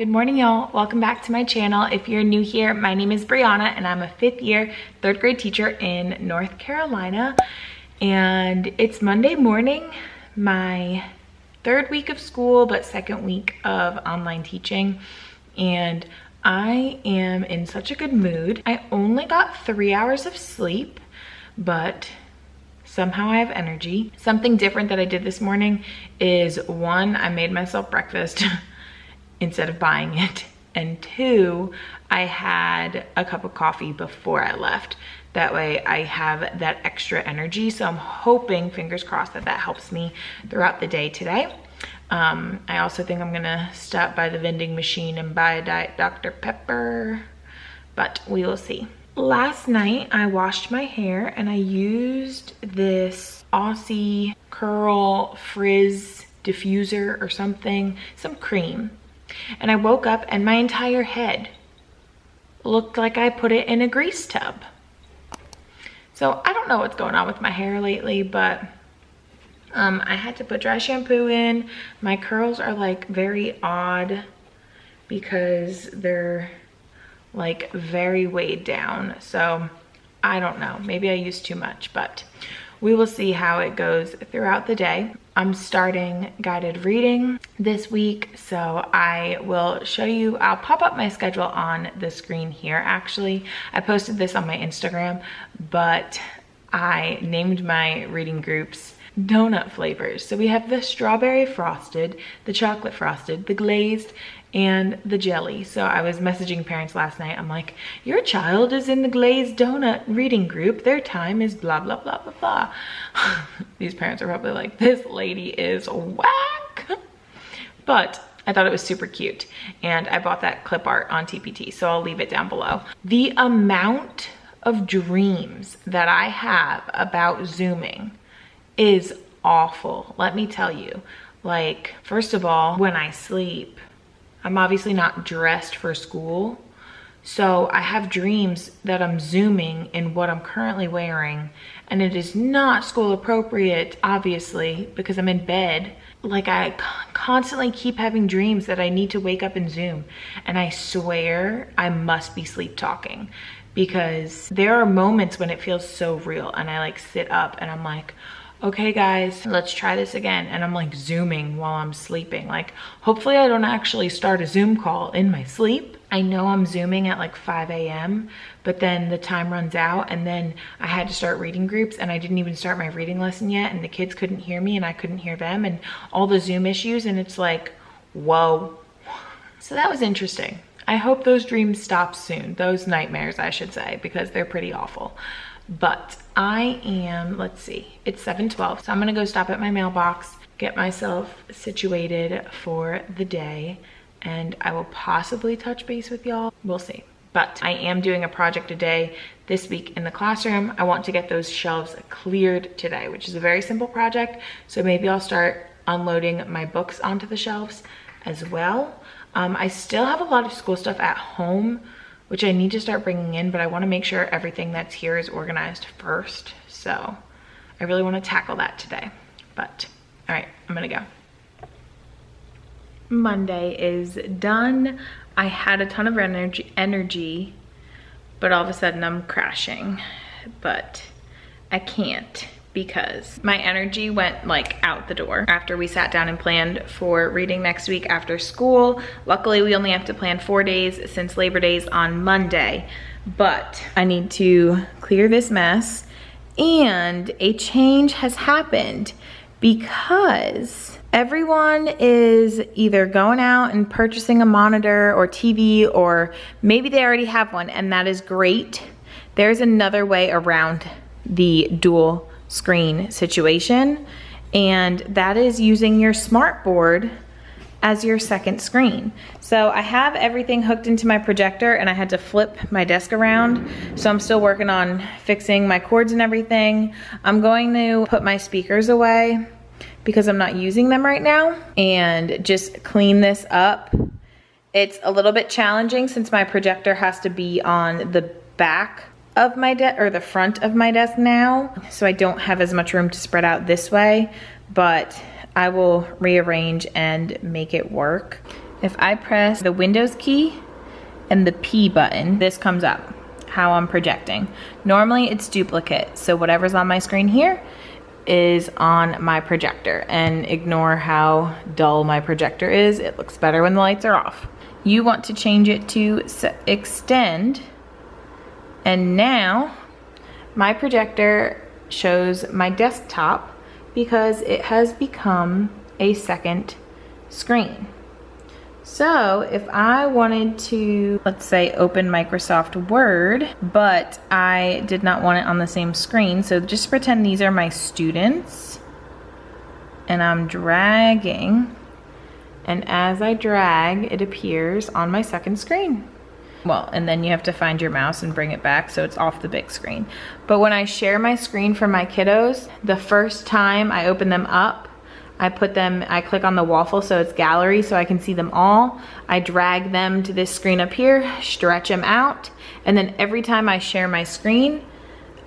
Good morning, y'all. Welcome back to my channel. If you're new here, my name is Brianna and I'm a 5th year, 3rd grade teacher in North Carolina. And it's Monday morning, my 3rd week of school, but 2nd week of online teaching. And I am in such a good mood. I only got 3 hours of sleep, but somehow I have energy. Something different that I did this morning is 1, I made myself breakfast instead of buying it. And 2, I had a cup of coffee before I left. That way I have that extra energy. So I'm hoping, fingers crossed, that that helps me throughout the day today. I also think I'm gonna stop by the vending machine and buy a Diet Dr. Pepper, but we will see. Last night I washed my hair and I used this Aussie curl frizz diffuser or something, some cream. And I woke up and my entire head looked like I put it in a grease tub. So I don't know what's going on with my hair lately, but I had to put dry shampoo in. My curls are like very odd because they're like very weighed down. So I don't know, maybe I used too much, but we will see how it goes throughout the day. I'm starting guided reading this week, so I will show you, I'll pop up my schedule on the screen here. Actually, I posted this on my Instagram, but I named my reading groups donut flavors. So we have the strawberry frosted, the chocolate frosted, the glazed, and the jelly. So I was messaging parents last night. I'm like, your child is in the glazed donut reading group. Their time is blah, blah, blah, blah, blah. These parents are probably like, this lady is whack. But I thought it was super cute. And I bought that clip art on TPT, so I'll leave it down below. The amount of dreams that I have about Zooming is awful. Let me tell you. Like, first of all, when I sleep, I'm obviously not dressed for school. So I have dreams that I'm Zooming in what I'm currently wearing, and it is not school appropriate, obviously, because I'm in bed. Like, I constantly keep having dreams that I need to wake up and Zoom. And I swear I must be sleep talking, because there are moments when it feels so real and I like sit up and I'm like, okay guys, let's try this again. And I'm like Zooming while I'm sleeping. Like, hopefully I don't actually start a Zoom call in my sleep. I know I'm Zooming at like 5 a.m., but then the time runs out and then I had to start reading groups and I didn't even start my reading lesson yet, and the kids couldn't hear me and I couldn't hear them, and all the Zoom issues, and it's like, whoa. So that was interesting. I hope those dreams stop soon. Those nightmares, I should say, because they're pretty awful. But I am, let's see, it's 7:12, so I'm gonna go stop at my mailbox, get myself situated for the day, and I will possibly touch base with y'all. We'll see. But I am doing a project a day this week in the classroom. I want to get those shelves cleared today, which is a very simple project. So maybe I'll start unloading my books onto the shelves as well. I still have a lot of school stuff at home, which I need to start bringing in, but I want to make sure everything that's here is organized first. So I really want to tackle that today. But all right, I'm gonna go. Monday is done. I had a ton of energy, but all of a sudden I'm crashing. But I can't, because my energy went like out the door after we sat down and planned for reading next week after school. Luckily, we only have to plan 4 days since Labor Day's on Monday, but I need to clear this mess. And a change has happened because everyone is either going out and purchasing a monitor or TV, or maybe they already have one, and that is great. There's another way around the dual screen situation, and that is using your SMARTBOARD as your second screen. So I have everything hooked into my projector, and I had to flip my desk around, so I'm still working on fixing my cords and everything. I'm going to put my speakers away because I'm not using them right now, and just clean this up. It's a little bit challenging since my projector has to be on the back of my desk, or the front of my desk now, so I don't have as much room to spread out this way, but I will rearrange and make it work. if I press the Windows key and the P button, this comes up, how I'm projecting. Normally it's duplicate, so whatever's on my screen here is on my projector, and ignore how dull my projector is. It looks better when the lights are off. You want to change it to extend, and now my projector shows my desktop because it has become a second screen. So if I wanted to, let's say, open Microsoft Word, but I did not want it on the same screen, so just pretend these are my students, and I'm dragging, and as I drag, it appears on my second screen. Well, and then you have to find your mouse and bring it back so it's off the big screen. But when I share my screen for my kiddos, the first time I open them up, I click on the waffle so it's gallery so I can see them all. I drag them to this screen up here, stretch them out, and then every time I share my screen,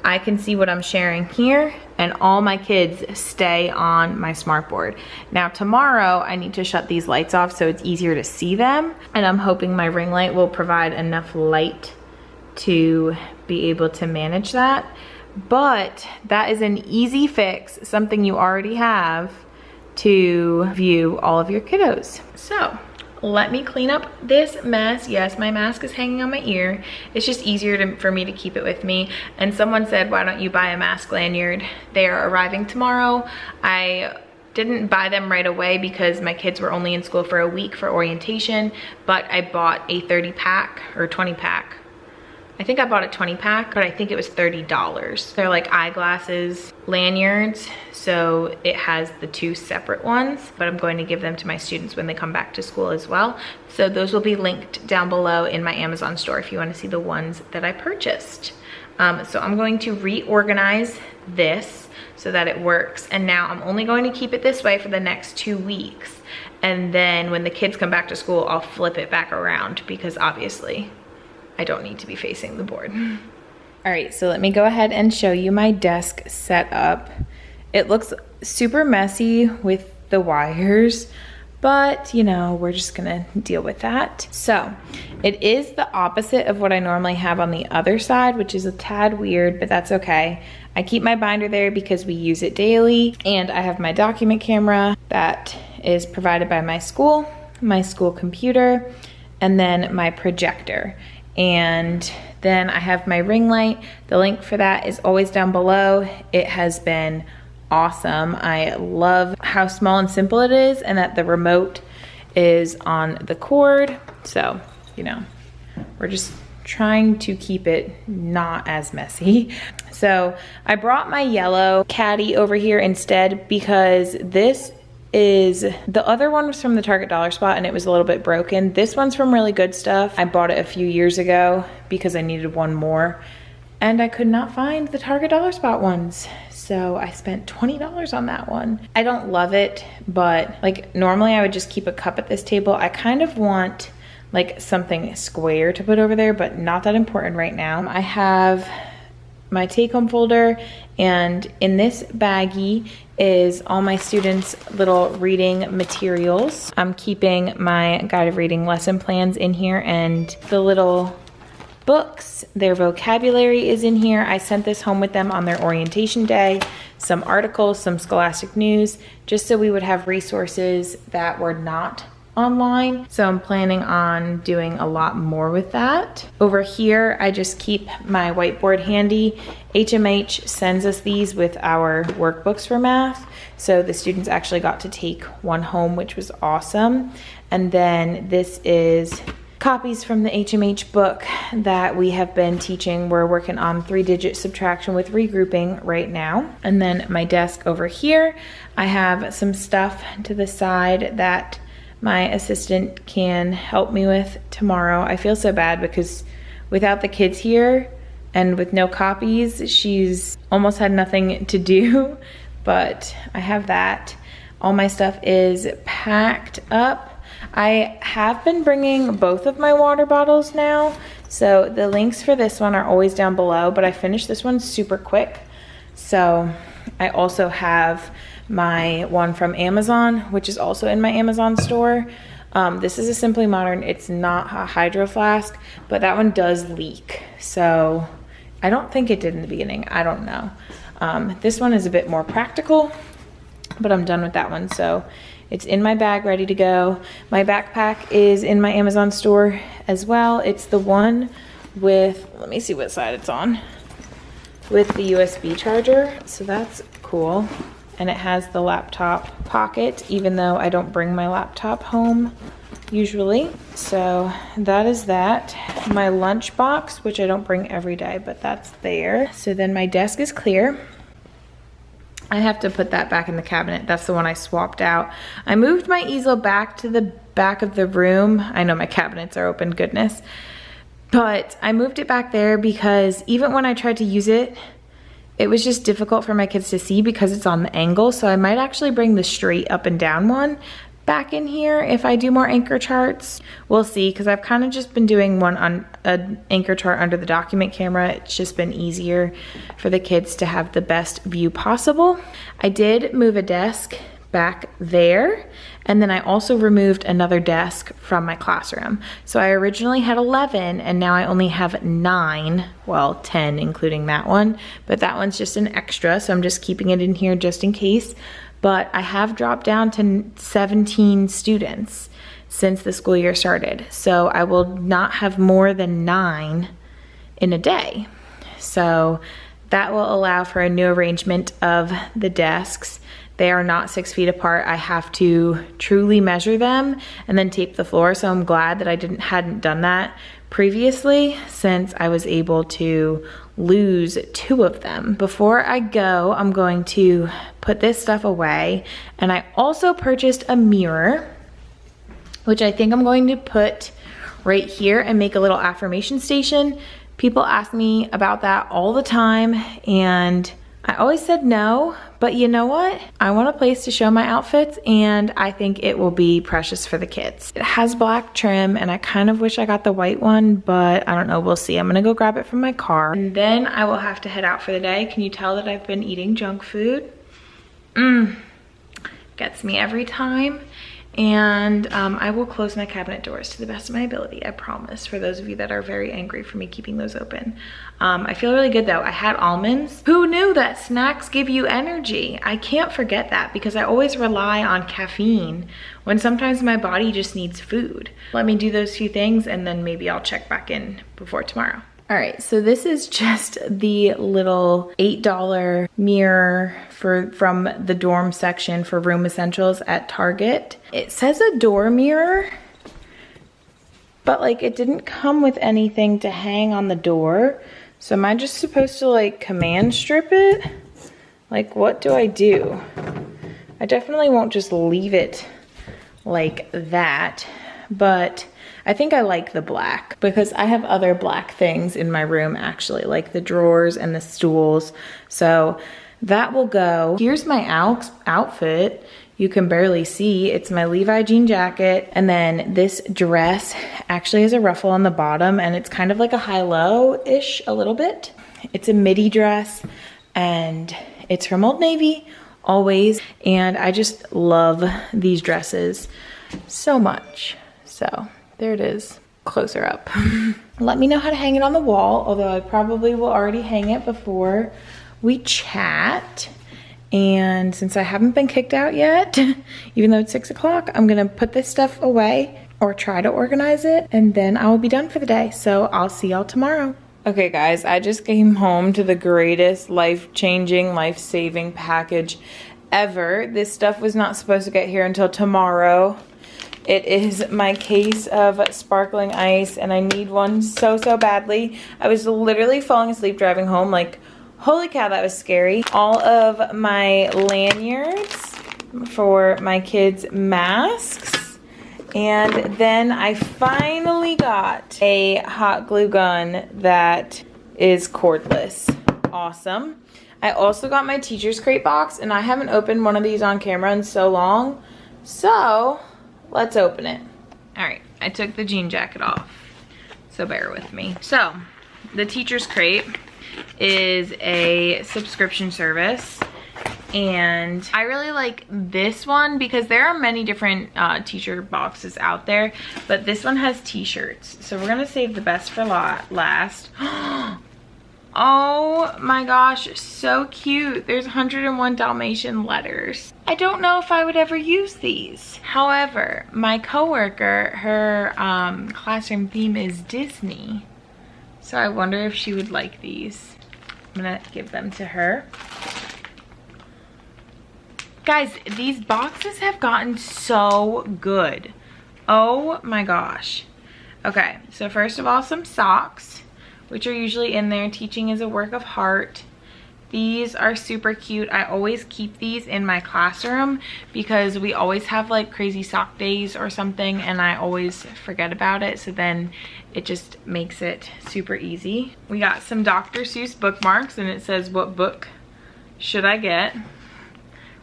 I can see what I'm sharing here, and all my kids stay on my smartboard. Now tomorrow, I need to shut these lights off so it's easier to see them, and I'm hoping my ring light will provide enough light to be able to manage that. But that is an easy fix, something you already have to view all of your kiddos. So let me clean up this mess. Yes, my mask is hanging on my ear. It's just easier for me to keep it with me. And someone said, why don't you buy a mask lanyard? They are arriving tomorrow. I didn't buy them right away because my kids were only in school for a week for orientation, but I bought a 30 pack or 20 pack. I think I bought a 20 pack, but I think it was $30. They're like eyeglasses lanyards, so it has the two separate ones, but I'm going to give them to my students when they come back to school as well. So those will be linked down below in my Amazon store if you want to see the ones that I purchased. So I'm going to reorganize this so that it works. And now I'm only going to keep it this way for the next 2 weeks. And then when the kids come back to school, I'll flip it back around because obviously I don't need to be facing the board. All right, so let me go ahead and show you my desk setup. It looks super messy with the wires, but you know, we're just gonna deal with that. So it is the opposite of what I normally have on the other side, which is a tad weird, but that's okay. I keep my binder there because we use it daily, and I have my document camera that is provided by my school computer, and then my projector. And then I have my ring light. The link for that is always down below. It has been awesome. I love how small and simple it is, and that the remote is on the cord. So, you know, we're just trying to keep it not as messy. So I brought my yellow caddy over here instead because the other one was from the Target Dollar Spot and it was a little bit broken. This one's from Really Good Stuff. I bought it a few years ago because I needed one more, and I could not find the Target Dollar Spot ones. So I spent $20 on that one. I don't love it, but like normally I would just keep a cup at this table. I kind of want like something square to put over there, but not that important right now. I have my take-home folder, and in this baggie is all my students' little reading materials. I'm keeping my guided reading lesson plans in here, and the little books, their vocabulary is in here. I sent this home with them on their orientation day, some articles, some scholastic news, just so we would have resources that were not online. So I'm planning on doing a lot more with that. Over here, I just keep my whiteboard handy. HMH sends us these with our workbooks for math. So the students actually got to take one home, which was awesome. And then this is copies from the HMH book that we have been teaching. We're working on 3-digit subtraction with regrouping right now. And then my desk over here, I have some stuff to the side that my assistant can help me with tomorrow. I feel so bad because without the kids here and with no copies, she's almost had nothing to do, but I have that. All my stuff is packed up. I have been bringing both of my water bottles now, so the links for this one are always down below, but I finished this one super quick. So I also have my one from Amazon, which is also in my Amazon store. This is a Simply Modern. It's not a Hydro Flask, but that one does leak. So I don't think it did in the beginning. I don't know. This one is a bit more practical, but I'm done with that one. So it's in my bag, ready to go. My backpack is in my Amazon store as well. It's the one with, let me see what side it's on, with the USB charger. So that's cool. And it has the laptop pocket, even though I don't bring my laptop home usually. So that is that. My lunch box, which I don't bring every day, but that's there. So then my desk is clear. I have to put that back in the cabinet. That's the one I swapped out. I moved my easel back to the back of the room. I know my cabinets are open, goodness. But I moved it back there because even when I tried to use it, it was just difficult for my kids to see because it's on the angle. So I might actually bring the straight up and down one back in here if I do more anchor charts. We'll see, because I've kind of just been doing one on an anchor chart under the document camera. It's just been easier for the kids to have the best view possible. I did move a desk back there, and then I also removed another desk from my classroom. So I originally had 11 and now I only have 9, well 10 including that one, but that one's just an extra, so I'm just keeping it in here just in case. But I have dropped down to 17 students since the school year started. So I will not have more than 9 in a day. So that will allow for a new arrangement of the desks. They are not 6 feet apart. I have to truly measure them and then tape the floor. So I'm glad that I hadn't done that previously, since I was able to lose 2 of them. Before I go, I'm going to put this stuff away. And I also purchased a mirror, which I think I'm going to put right here and make a little affirmation station. People ask me about that all the time, and I always said no, but you know what? I want a place to show my outfits, and I think it will be precious for the kids. It has black trim, and I kind of wish I got the white one, but I don't know, we'll see. I'm gonna go grab it from my car, and then I will have to head out for the day. Can you tell that I've been eating junk food? Gets me every time. And I will close my cabinet doors to the best of my ability, I promise, for those of you that are very angry for me keeping those open. I feel really good though. I had almonds. Who knew that snacks give you energy? I can't forget that, because I always rely on caffeine when sometimes my body just needs food. Let me do those few things and then maybe I'll check back in before tomorrow. All right, so this is just the little $8 mirror from the dorm section for room essentials at Target. It says a door mirror, but like it didn't come with anything to hang on the door. So am I just supposed to like command strip it? Like, what do I do? I definitely won't just leave it like that, but I think I like the black because I have other black things in my room actually, like the drawers and the stools. So that will go. Here's my outfit. You can barely see. It's my Levi jean jacket. And then this dress actually has a ruffle on the bottom, and it's kind of like a high-low-ish a little bit. It's a midi dress, and it's from Old Navy, always. And I just love these dresses so much. So there it is, closer up. Let me know how to hang it on the wall, although I probably will already hang it before we chat. And since I haven't been kicked out yet, even though it's 6 o'clock, I'm gonna put this stuff away or try to organize it, and then I will be done for the day. So I'll see y'all tomorrow. Okay guys, I just came home to the greatest life-changing, life-saving package ever. This stuff was not supposed to get here until tomorrow. It is my case of sparkling ice, and I need one so badly. I was literally falling asleep driving home, like, holy cow, that was scary. All of my lanyards for my kids' masks, and then I finally got a hot glue gun that is cordless. Awesome. I also got my teacher's crate box, and I haven't opened one of these on camera in so long, so let's open it. All right, I took the jean jacket off, so bear with me. So, the Teacher's Crate is a subscription service, And I really like this one because there are many different t-shirt boxes out there, but this one has t-shirts. So we're gonna save the best for last. Oh my gosh, so cute. There's 101 Dalmatian letters. I don't know if I would ever use these. However, my coworker, her classroom theme is Disney. So I wonder if she would like these. I'm gonna give them to her. Guys, these boxes have gotten so good. Oh my gosh. Okay, so first of all, some socks, which are usually in there. Teaching is a work of heart. These are super cute. I always keep these in my classroom because we always have like crazy sock days or something and I always forget about it. So then it just makes it super easy. We got some Dr. Seuss bookmarks and it says, what book should I get?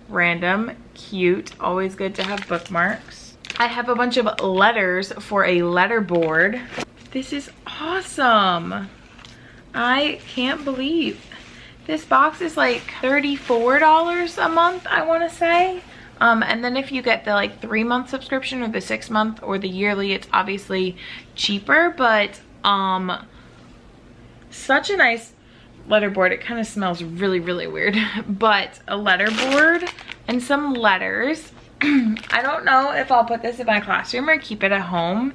Random, cute, always good to have bookmarks. I have a bunch of letters for a letter board. This is awesome. I can't believe this box is like $34 a month, I want to say. And then if you get the like 3-month subscription or the 6-month or the yearly, it's obviously cheaper, but such a nice letter board. It kind of smells really, really weird, but a letter board and some letters. I don't know if I'll put this in my classroom or keep it at home.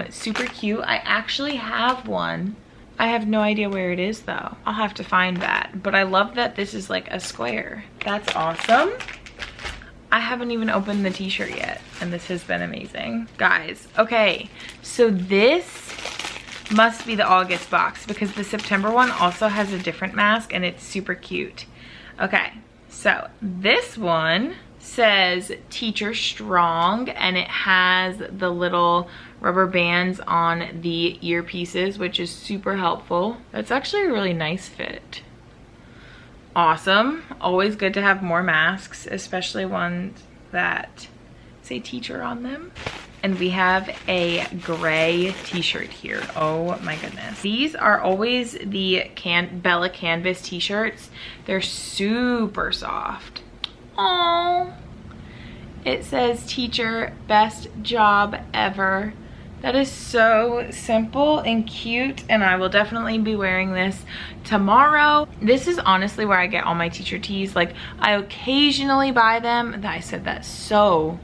Super cute. I actually have one. I have no idea where it is though. I'll have to find that. But I love that this is like a square. That's awesome. I haven't even opened the t-shirt yet and this has been amazing. Guys, okay, so this must be the August box because the September one also has a different mask and it's super cute. Okay, so this one says Teacher Strong and it has the little rubber bands on the earpieces, which is super helpful. That's actually a really nice fit. Awesome. Always good to have more masks, especially ones that say teacher on them. And we have a gray t-shirt here. Oh my goodness. These are always the Bella Canvas t-shirts. They're super soft. Oh, it says teacher, best job ever. That is so simple and cute, and I will definitely be wearing this tomorrow. This is honestly where I get all my teacher tees. Like, I occasionally buy them. I said that so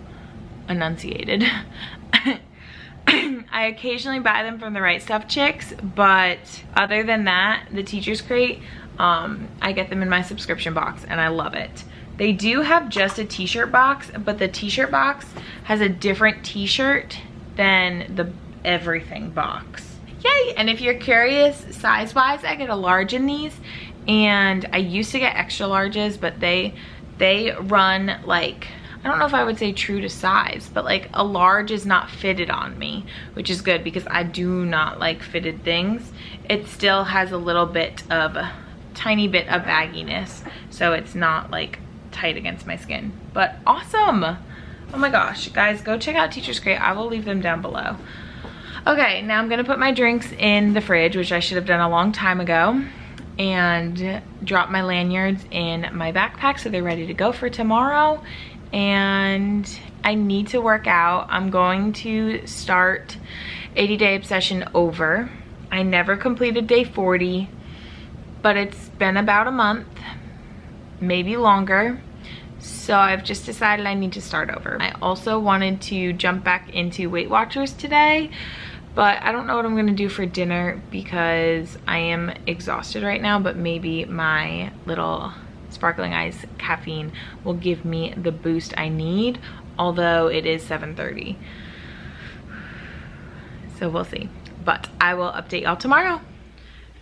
enunciated. I occasionally buy them from the Right Stuff Chicks, but other than that, the Teacher's Crate, I get them in my subscription box and I love it. They do have just a t-shirt box, but the t-shirt box has a different t-shirt than the everything box. Yay! And if you're curious size-wise, I get a large in these, and I used to get extra larges, but they run like, I don't know if I would say true to size, but like a large is not fitted on me, which is good because I do not like fitted things. It still has a little bit of, tiny bit of bagginess, so it's not like tight against my skin, but awesome. Oh my gosh, guys, go check out Teacher's Crate. I will leave them down below. Okay, now I'm gonna put my drinks in the fridge, which I should have done a long time ago, and drop my lanyards in my backpack so they're ready to go for tomorrow. And I need to work out. I'm going to start 80-day obsession over. I never completed day 40, but it's been about a month, maybe longer. So I've just decided I need to start over. I also wanted to jump back into Weight Watchers today, but I don't know what I'm gonna do for dinner because I am exhausted right now, but maybe my little sparkling ice caffeine will give me the boost I need, although it is 7:30. So we'll see, but I will update y'all tomorrow.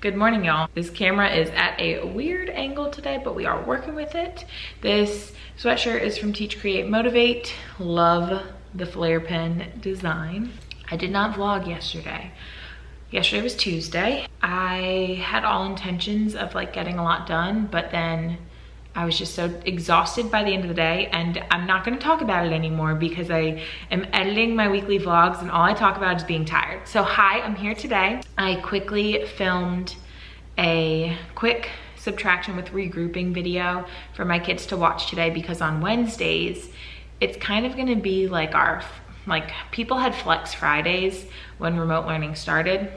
Good morning, y'all. This camera is at a weird angle today, but we are working with it. This sweatshirt is from Teach, Create, Motivate. Love the flare pen design. I did not vlog yesterday. Yesterday was Tuesday. I had all intentions of like getting a lot done, but then I was just so exhausted by the end of the day, and I'm not gonna talk about it anymore because I am editing my weekly vlogs and all I talk about is being tired. So hi, I'm here today. I quickly filmed a quick subtraction with regrouping video for my kids to watch today, because on Wednesdays, it's kind of gonna be like people had Flex Fridays when remote learning started.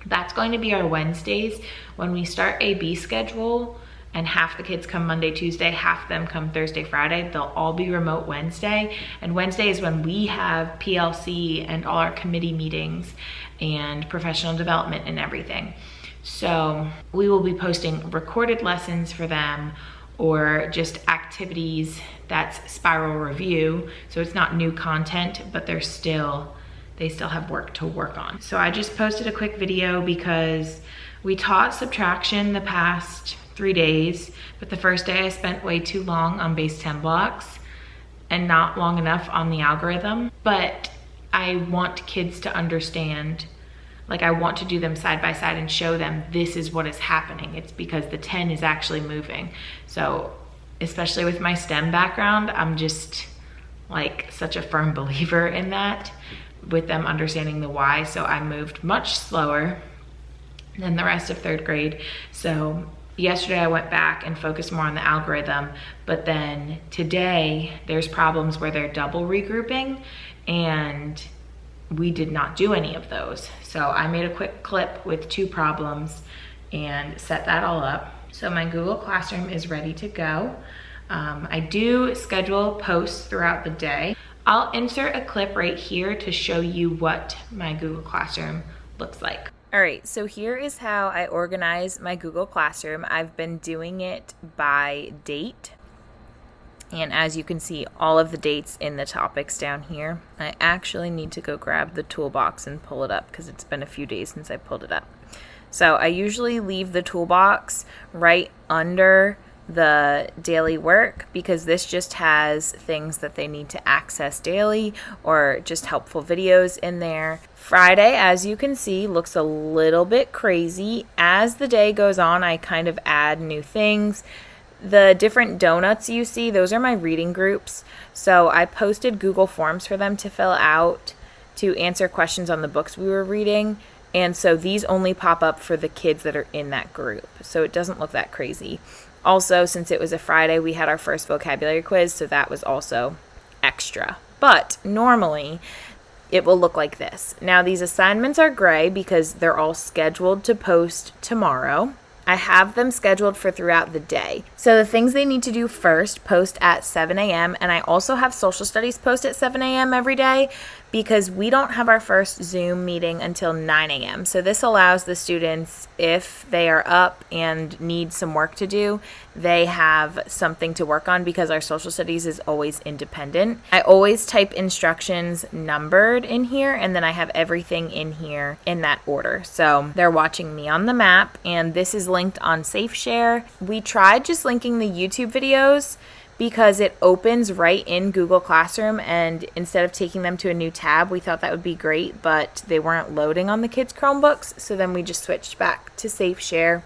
That's going to be our Wednesdays when we start AB schedule, and half the kids come Monday, Tuesday, half them come Thursday, Friday. They'll all be remote Wednesday. And Wednesday is when we have PLC and all our committee meetings and professional development and everything. So we will be posting recorded lessons for them, or just activities that's spiral review. So it's not new content, but they still have work to work on. So I just posted a quick video because we taught subtraction the past 3 days, but the first day I spent way too long on base 10 blocks and not long enough on the algorithm. But I want kids to understand, like I want to do them side by side and show them this is what is happening. It's because the 10 is actually moving. So especially with my STEM background, I'm just like such a firm believer in that, with them understanding the why. So I moved much slower than the rest of 3rd grade. So yesterday I went back and focused more on the algorithm, but then today there's problems where they're double regrouping, and we did not do any of those. So I made a quick clip with 2 problems and set that all up. So my Google Classroom is ready to go. I do schedule posts throughout the day. I'll insert a clip right here to show you what my Google Classroom looks like. All right, so here is how I organize my Google Classroom. I've been doing it by date. And as you can see, all of the dates in the topics down here. I actually need to go grab the toolbox and pull it up because it's been a few days since I pulled it up. So I usually leave the toolbox right under the daily work, because this just has things that they need to access daily or just helpful videos in there. Friday, as you can see, looks a little bit crazy. As the day goes on, I kind of add new things. The different donuts you see, those are my reading groups. So I posted Google Forms for them to fill out to answer questions on the books we were reading. And so these only pop up for the kids that are in that group. So it doesn't look that crazy. Also, since it was a Friday, we had our first vocabulary quiz, so that was also extra. But normally, it will look like this. Now, these assignments are gray because they're all scheduled to post tomorrow. I have them scheduled for throughout the day. So the things they need to do first post at 7 a.m. And I also have social studies post at 7 a.m. every day, because we don't have our first Zoom meeting until 9 a.m. So this allows the students, if they are up and need some work to do, they have something to work on, because our social studies is always independent. I always type instructions numbered in here, and then I have everything in here in that order. So they're watching me on the map, and this is linked on SafeShare. We tried just linking the YouTube videos because it opens right in Google Classroom, and instead of taking them to a new tab, we thought that would be great, but they weren't loading on the kids' Chromebooks, so then we just switched back to SafeShare,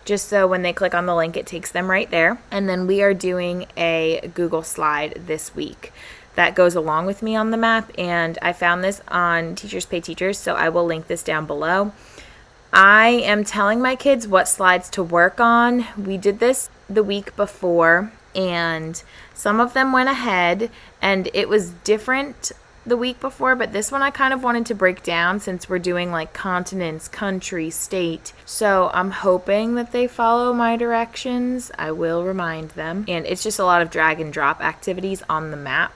just so when they click on the link, it takes them right there. And then we are doing a Google slide this week that goes along with me on the map, and I found this on Teachers Pay Teachers, so I will link this down below. I am telling my kids what slides to work on. We did this the week before, and some of them went ahead, and it was different the week before, but this one I kind of wanted to break down since we're doing like continents, country, state. So I'm hoping that they follow my directions. I will remind them. And it's just a lot of drag and drop activities on the map.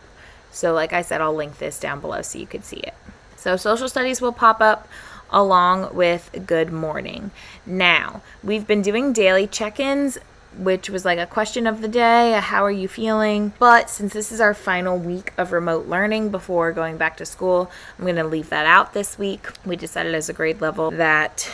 So like I said, I'll link this down below so you can see it. So social studies will pop up along with good morning. Now, we've been doing daily check-ins, which was like a question of the day, how are you feeling? But since this is our final week of remote learning before going back to school, I'm going to leave that out this week. We decided as a grade level that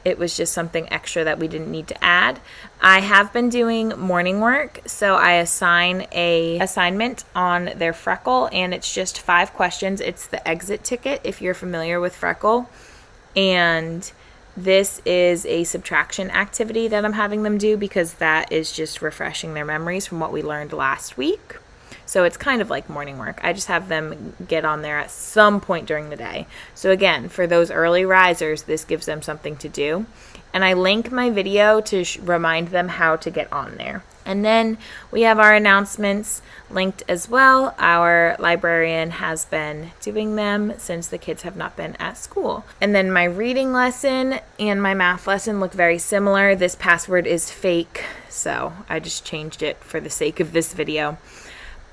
it was just something extra that we didn't need to add. I have been doing morning work, so I assign a assignment on their Freckle, and it's just 5 questions. It's the exit ticket, if you're familiar with Freckle. And this is a subtraction activity that I'm having them do because that is just refreshing their memories from what we learned last week. So it's kind of like morning work. I just have them get on there at some point during the day. So again, for those early risers, this gives them something to do. And I link my video to remind them how to get on there. And then we have our announcements linked as well. Our librarian has been doing them since the kids have not been at school. And then my reading lesson and my math lesson look very similar. This password is fake, so I just changed it for the sake of this video.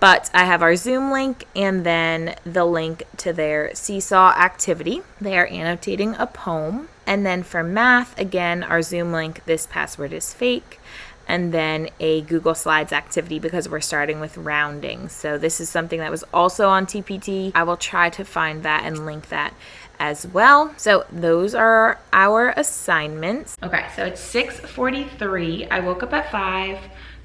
But I have our Zoom link and then the link to their seesaw activity. They are annotating a poem. And then for math, again, our Zoom link, this password is fake. And then a Google Slides activity because we're starting with rounding. So this is something that was also on TPT. I will try to find that and link that as well. So those are our assignments. Okay, so it's 6:43. I woke up at 5,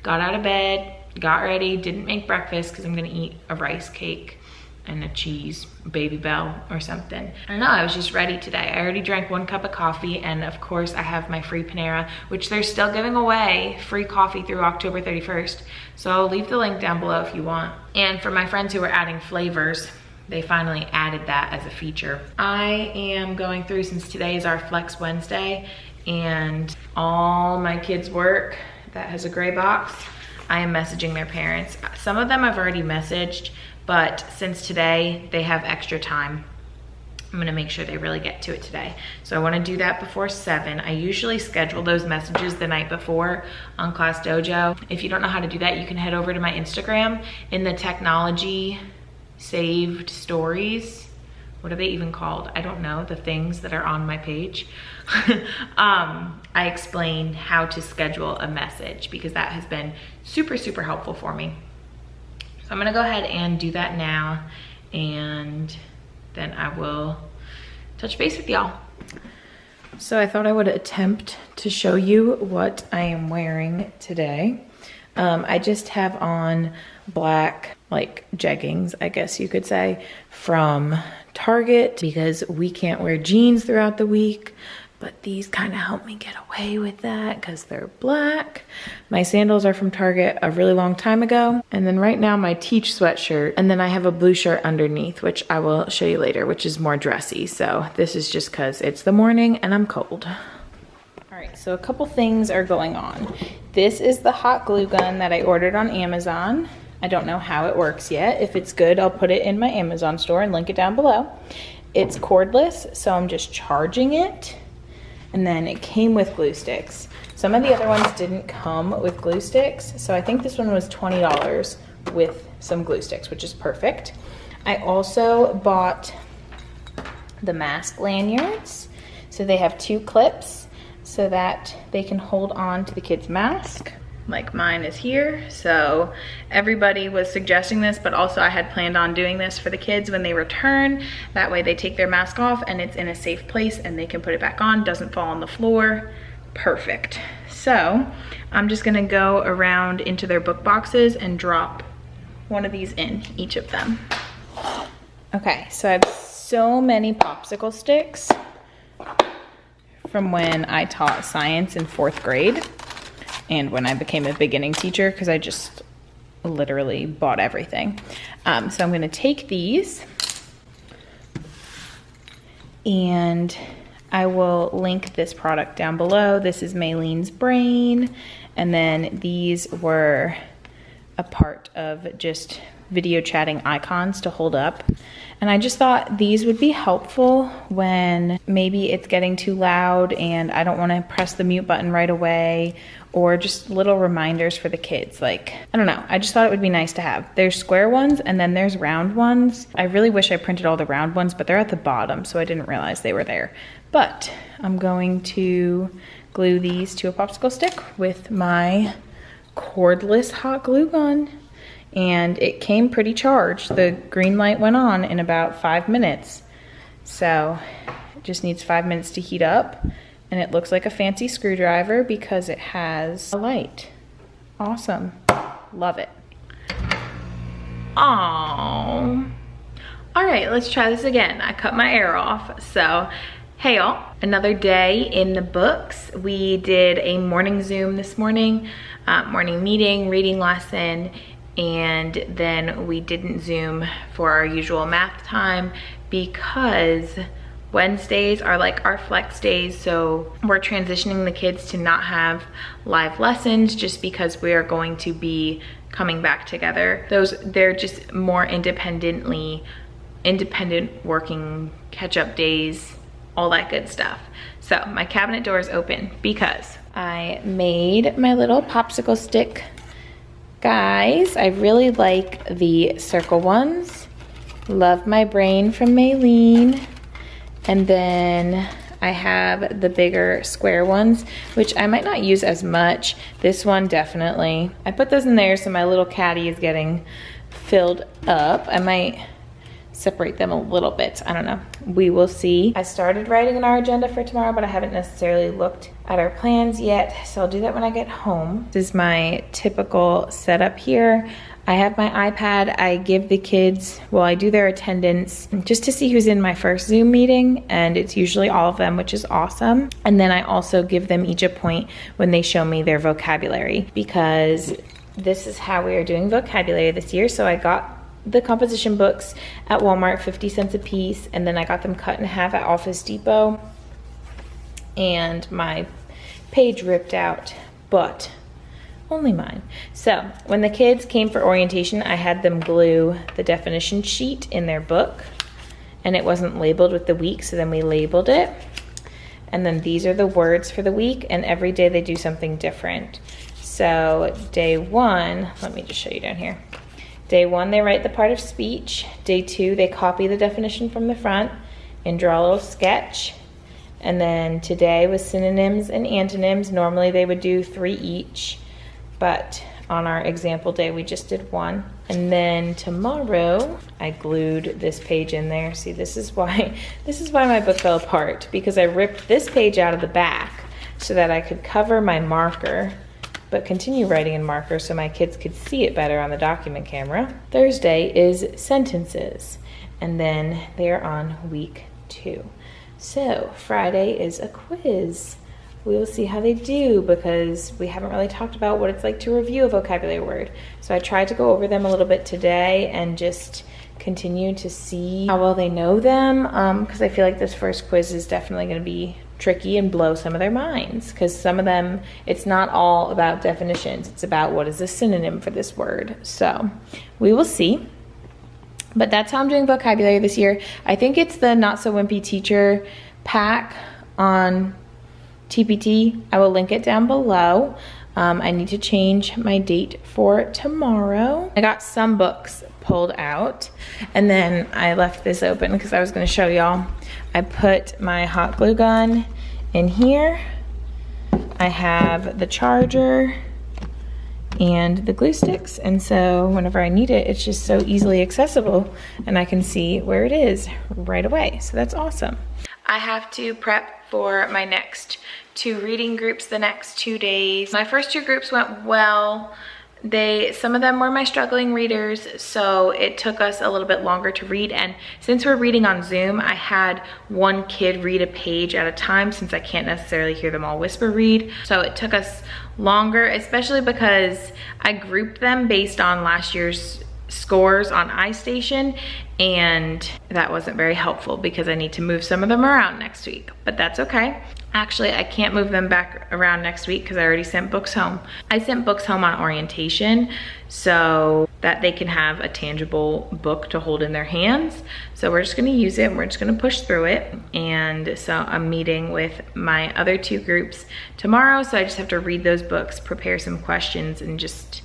got out of bed, got ready, didn't make breakfast because I'm gonna eat a rice cake and a cheese Baby Bell or something. I don't know, I was just ready today. I already drank 1 cup of coffee, and of course I have my free Panera, which they're still giving away free coffee through October 31st. So I'll leave the link down below if you want. And for my friends who are adding flavors, they finally added that as a feature. I am going through, since today is our Flex Wednesday, and all my kids' work that has a gray box, I am messaging their parents. Some of them I've already messaged, but since today they have extra time, I'm gonna make sure they really get to it today. So I wanna do that before 7. I usually schedule those messages the night before on Class Dojo. If you don't know how to do that, you can head over to my Instagram in the technology saved stories. What are they even called? I don't know, the things that are on my page. I explain how to schedule a message because that has been super, super helpful for me. So I'm gonna go ahead and do that now, and then I will touch base with y'all. So I thought I would attempt to show you what I am wearing today. I just have on black, like jeggings, I guess you could say, from Target because we can't wear jeans throughout the week. But these kind of help me get away with that because they're black. My sandals are from Target a really long time ago. And then right now my Teach sweatshirt. And then I have a blue shirt underneath, which I will show you later, which is more dressy. So this is just because it's the morning and I'm cold. All right, so a couple things are going on. This is the hot glue gun that I ordered on Amazon. I don't know how it works yet. If it's good, I'll put it in my Amazon store and link it down below. It's cordless, so I'm just charging it. And then it came with glue sticks. Some of the other ones didn't come with glue sticks, so I think this one was $20 with some glue sticks, which is perfect. I also bought the mask lanyards. So they have 2 clips so that they can hold on to the kid's mask. Like mine is here. So everybody was suggesting this, but also I had planned on doing this for the kids when they return. That way they take their mask off and it's in a safe place and they can put it back on, doesn't fall on the floor. Perfect. So I'm just gonna go around into their book boxes and drop one of these in each of them. Okay, so I have so many popsicle sticks from when I taught science in 4th grade. And when I became a beginning teacher, because I just literally bought everything. So I'm gonna take these and I will link this product down below. This is Maylene's Brain. And then these were a part of just video chatting icons to hold up. And I just thought these would be helpful when maybe it's getting too loud and I don't want to press the mute button right away, or just little reminders for the kids. Like, I don't know, I just thought it would be nice to have. There's square ones and then there's round ones. I really wish I printed all the round ones, but they're at the bottom, so I didn't realize they were there. But I'm going to glue these to a popsicle stick with my cordless hot glue gun. And it came pretty charged. The green light went on in about 5 minutes. So it just needs 5 minutes to heat up. And it looks like a fancy screwdriver because it has a light. Awesome. Love it. Aww. All right, let's try this again. I cut my air off. So, hey y'all, another day in the books. We did a morning Zoom this morning, morning meeting, reading lesson, And then we didn't Zoom for our usual math time because Wednesdays are like our flex days, so we're transitioning the kids to not have live lessons just because we are going to be coming back together. They're just more independent working catch-up days, all that good stuff. So my cabinet door is open because I made my little popsicle stick guys. I really like the circle ones. Love My Brain from Maylene. And then I have the bigger square ones, which I might not use as much. This one definitely. I put those in there so my little caddy is getting filled up. I might separate them a little bit. I don't know. We will see. I started writing in our agenda for tomorrow, but I haven't necessarily looked at our plans yet, so I'll do that when I get home. This is my typical setup here. I have my iPad. I give the kids, well, I do their attendance just to see who's in my first Zoom meeting, and it's usually all of them, which is awesome. And then I also give them each a point when they show me their vocabulary, because this is how we are doing vocabulary this year. So I got the composition books at Walmart, 50 cents a piece, and then I got them cut in half at Office Depot, and my page ripped out, but only mine. So when the kids came for orientation, I had them glue the definition sheet in their book, and it wasn't labeled with the week, so then we labeled it. And then these are the words for the week, and every day they do something different. So day one, let me just show you down here. Day one, they write the part of speech. Day two, they copy the definition from the front and draw a little sketch. And then today was synonyms and antonyms. Normally they would do 3 each, but on our example day, we just did 1. And then tomorrow, I glued this page in there. See, this is why my book fell apart, because I ripped this page out of the back so that I could cover my marker, but continue writing in marker so my kids could see it better on the document camera. Thursday is sentences, and then they're on week 2. So Friday is a quiz. We will see how they do, because we haven't really talked about what it's like to review a vocabulary word. So I tried to go over them a little bit today and just continue to see how well they know them, because I feel like this first quiz is definitely going to be tricky and blow some of their minds, because some of them, it's not all about definitions. It's about what is a synonym for this word. So we will see. But that's how I'm doing vocabulary this year. I think it's the Not So Wimpy Teacher pack on TPT. I will link it down below. I need to change my date for tomorrow. I got some books pulled out, and then I left this open because I was going to show y'all. I put my hot glue gun in here. I have the charger and the glue sticks, and so whenever I need it, it's just so easily accessible, and I can see where it is right away. So that's awesome. I have to prep for my next 2 reading groups the next 2 days. My first 2 groups went well. Some of them were my struggling readers, so it took us a little bit longer to read. And since we're reading on Zoom, I had one kid read a page at a time, since I can't necessarily hear them all whisper read. So it took us longer, especially because I grouped them based on last year's scores on iStation, and that wasn't very helpful because I need to move some of them around next week, but that's okay. Actually, I can't move them back around next week because I already sent books home. I sent books home on orientation so that they can have a tangible book to hold in their hands. So we're just gonna use it and we're just gonna push through it. And so I'm meeting with my other 2 groups tomorrow, so I just have to read those books, prepare some questions, and just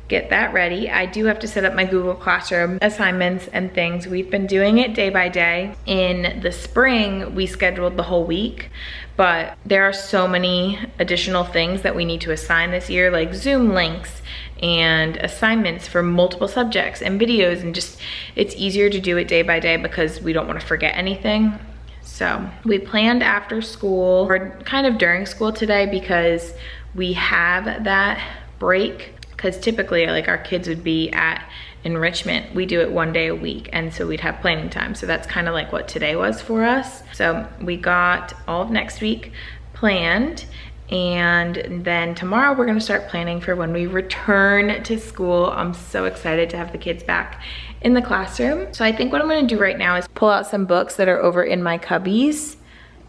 get that ready. I do have to set up my Google Classroom assignments and things. We've been doing it day by day. In the spring, we scheduled the whole week, but there are so many additional things that we need to assign this year, like Zoom links and assignments for multiple subjects and videos, and just, it's easier to do it day by day because we don't want to forget anything. So we planned after school, or kind of during school today, because we have that break. Because typically, like, our kids would be at enrichment. We do it 1 day a week, and so we'd have planning time. So that's kind of like what today was for us. So we got all of next week planned, And then tomorrow we're gonna start planning for when we return to school. I'm so excited to have the kids back in the classroom. So I think what I'm gonna do right now is pull out some books that are over in my cubbies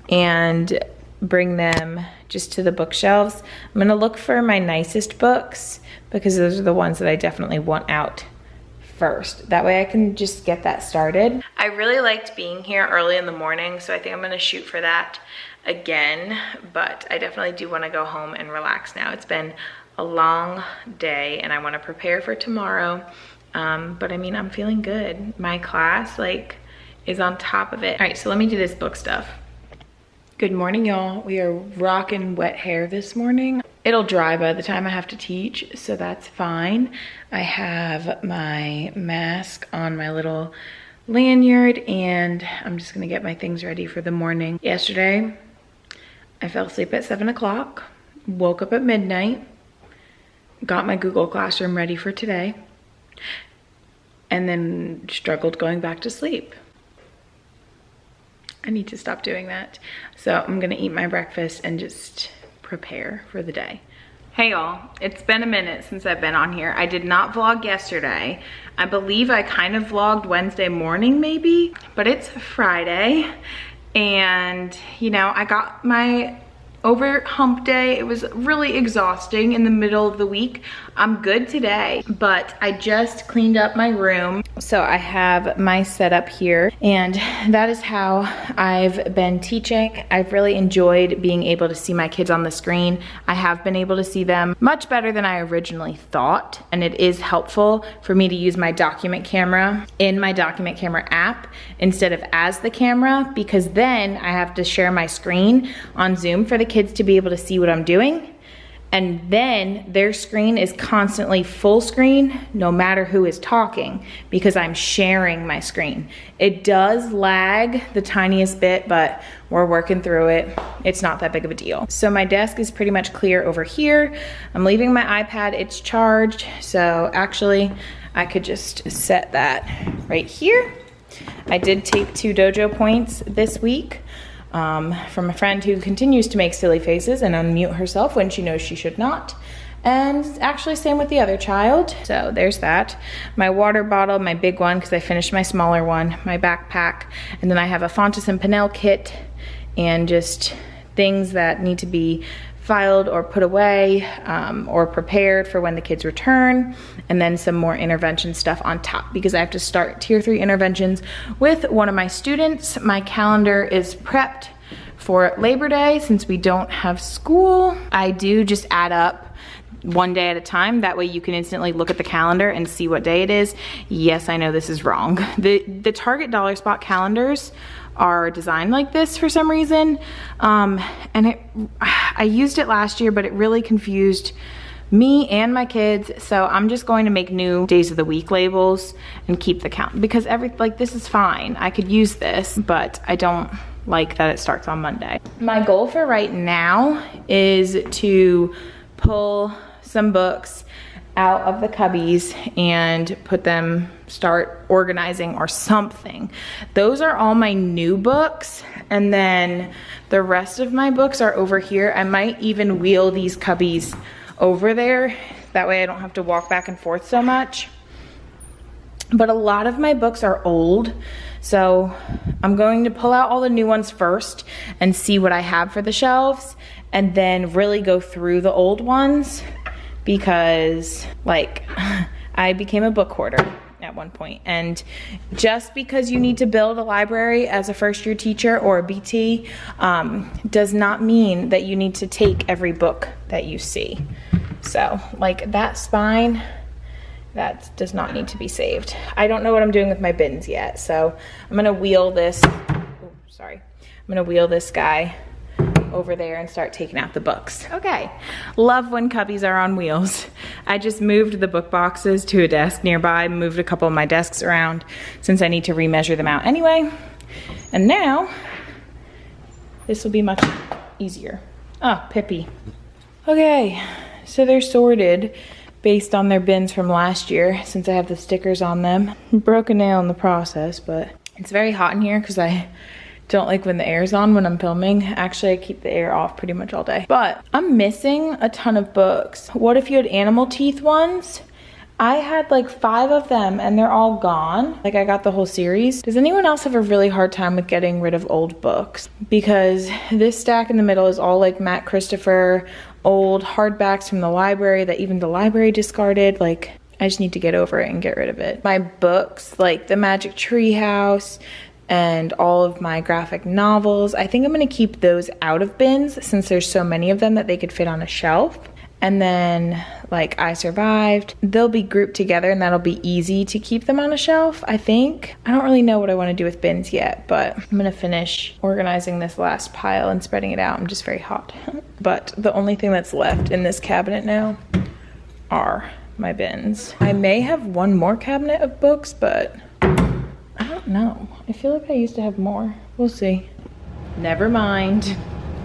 and bring them just to the bookshelves. I'm gonna look for my nicest books because those are the ones that I definitely want out first. That way I can just get that started. I really liked being here early in the morning, so I think I'm gonna shoot for that again, but I definitely do wanna go home and relax now. It's been a long day and I wanna prepare for tomorrow, but I mean, I'm feeling good. My class is on top of it. All right, so let me do this book stuff. Good morning, y'all. We are rocking wet hair this morning. It'll dry by the time I have to teach, so that's fine. I have my mask on my little lanyard and I'm just gonna get my things ready for the morning. Yesterday, I fell asleep at 7 o'clock, woke up at midnight, got my Google Classroom ready for today, and then struggled going back to sleep. I need to stop doing that. So I'm gonna eat my breakfast and just prepare for the day. Hey y'all, it's been a minute since I've been on here. I did not vlog yesterday. I believe I kind of vlogged Wednesday morning maybe, but it's Friday. And you know, I got my over hump day. It was really exhausting in the middle of the week. I'm good today, but I just cleaned up my room. So I have my setup here and that is how I've been teaching. I've really enjoyed being able to see my kids on the screen. I have been able to see them much better than I originally thought. And it is helpful for me to use my document camera in my document camera app instead of as the camera, because then I have to share my screen on Zoom for the kids to be able to see what I'm doing. And then their screen is constantly full screen no matter who is talking because I'm sharing my screen. It does lag the tiniest bit, but we're working through it. It's not that big of a deal. So my desk is pretty much clear over here. I'm leaving my iPad, it's charged. So actually I could just set that right here. I did take 2 dojo points this week. From a friend who continues to make silly faces and unmute herself when she knows she should not. And actually same with the other child. So there's that. My water bottle, my big one, because I finished my smaller one, my backpack, and then I have a Fontes and Pinnell kit and just things that need to be filed or put away or prepared for when the kids return, and then some more intervention stuff on top because I have to start tier 3 interventions with one of my students. My calendar is prepped for Labor Day since we don't have school. I do just add up one day at a time. That way you can instantly look at the calendar and see what day it is. Yes, I know this is wrong. The Target Dollar Spot calendars are designed like this for some reason. And I used it last year, but it really confused me and my kids. So I'm just going to make new days of the week labels and keep the count because this is fine. I could use this, but I don't like that it starts on Monday. My goal for right now is to pull some books out of the cubbies and start organizing or something. Those are all my new books, and then the rest of my books are over here. I might even wheel these cubbies over there. That way I don't have to walk back and forth so much. But a lot of my books are old, so I'm going to pull out all the new ones first and see what I have for the shelves, and then really go through the old ones because I became a book hoarder at one point. And just because you need to build a library as a first-year teacher or a BT does not mean that you need to take every book that you see. So that spine, that does not need to be saved. I don't know what I'm doing with my bins yet, so I'm gonna wheel this, I'm gonna wheel this guy over there and start taking out the books. Okay, love when cubbies are on wheels. I just moved the book boxes to a desk nearby, moved a couple of my desks around since I need to remeasure them out anyway. And now, this will be much easier. Oh, Pippi. Okay, so they're sorted based on their bins from last year since I have the stickers on them. Broke a nail in the process, but it's very hot in here because I don't like when the air's on when I'm filming. Actually, I keep the air off pretty much all day. But I'm missing a ton of books. What if you had animal teeth ones? I had like 5 of them and they're all gone. Like I got the whole series. Does anyone else have a really hard time with getting rid of old books? Because this stack in the middle is all like Matt Christopher, old hardbacks from the library that even the library discarded. Like I just need to get over it and get rid of it. My books, like The Magic Tree House and all of my graphic novels, I think I'm gonna keep those out of bins since there's so many of them that they could fit on a shelf. And then like I Survived, they'll be grouped together and that'll be easy to keep them on a shelf, I think. I don't really know what I want to do with bins yet, but I'm gonna finish organizing this last pile and spreading it out. I'm just very hot. But the only thing that's left in this cabinet now are my bins. I may have one more cabinet of books, but I don't know. I feel like I used to have more. We'll see. Never mind.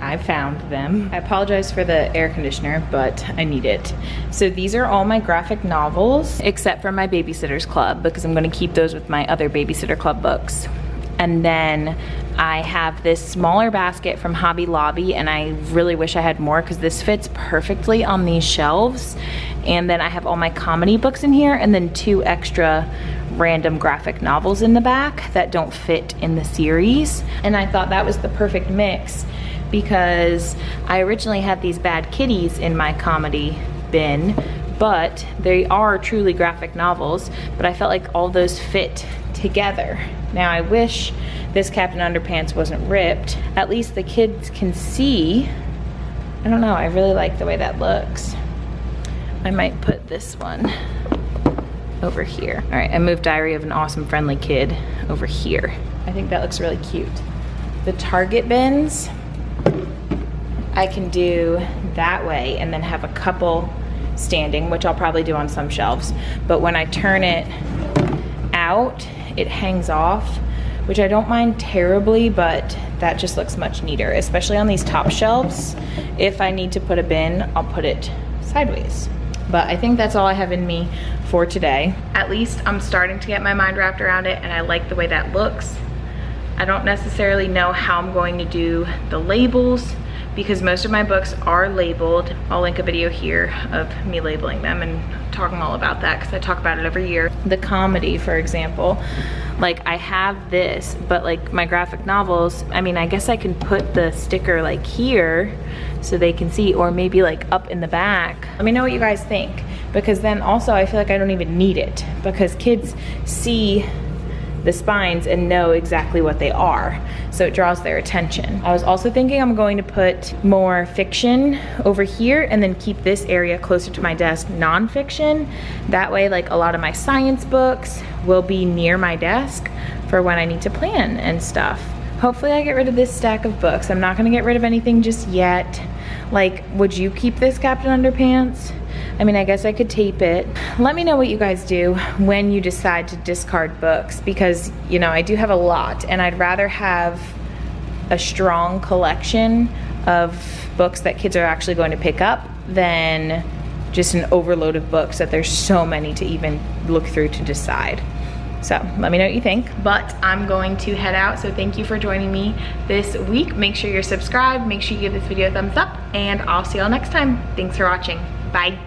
I found them. I apologize for the air conditioner, but I need it. So these are all my graphic novels, except for my Babysitter's Club, because I'm gonna keep those with my other Babysitter Club books. And then I have this smaller basket from Hobby Lobby, and I really wish I had more because this fits perfectly on these shelves. And then I have all my comedy books in here, and then 2 extra random graphic novels in the back that don't fit in the series. And I thought that was the perfect mix because I originally had these Bad Kitties in my comedy bin, but they are truly graphic novels, but I felt like all those fit together. Now I wish this Captain Underpants wasn't ripped. At least the kids can see. I don't know, I really like the way that looks. I might put this one over here. All right, I moved Diary of an Awesome Friendly Kid over here. I think that looks really cute. The Target bins, I can do that way and then have a couple standing, which I'll probably do on some shelves. But when I turn it out, it hangs off, which I don't mind terribly, but that just looks much neater, especially on these top shelves. If I need to put a bin, I'll put it sideways. But I think that's all I have in me for today. At least I'm starting to get my mind wrapped around it and I like the way that looks. I don't necessarily know how I'm going to do the labels because most of my books are labeled. I'll link a video here of me labeling them and talking all about that because I talk about it every year. The comedy, for example, like I have this, but like my graphic novels, I mean, I guess I can put the sticker like here so they can see, or maybe like up in the back. Let me know what you guys think, because then also I feel like I don't even need it because kids see the spines and know exactly what they are, so it draws their attention. I was also thinking I'm going to put more fiction over here and then keep this area closer to my desk, nonfiction. That way, like a lot of my science books will be near my desk for when I need to plan and stuff. Hopefully I get rid of this stack of books. I'm not gonna get rid of anything just yet. Like, would you keep this Captain Underpants? I mean, I guess I could tape it. Let me know what you guys do when you decide to discard books, because, you know, I do have a lot and I'd rather have a strong collection of books that kids are actually going to pick up than just an overload of books that there's so many to even look through to decide. So let me know what you think, but I'm going to head out. So thank you for joining me this week. Make sure you're subscribed, make sure you give this video a thumbs up, and I'll see y'all next time. Thanks for watching. Bye.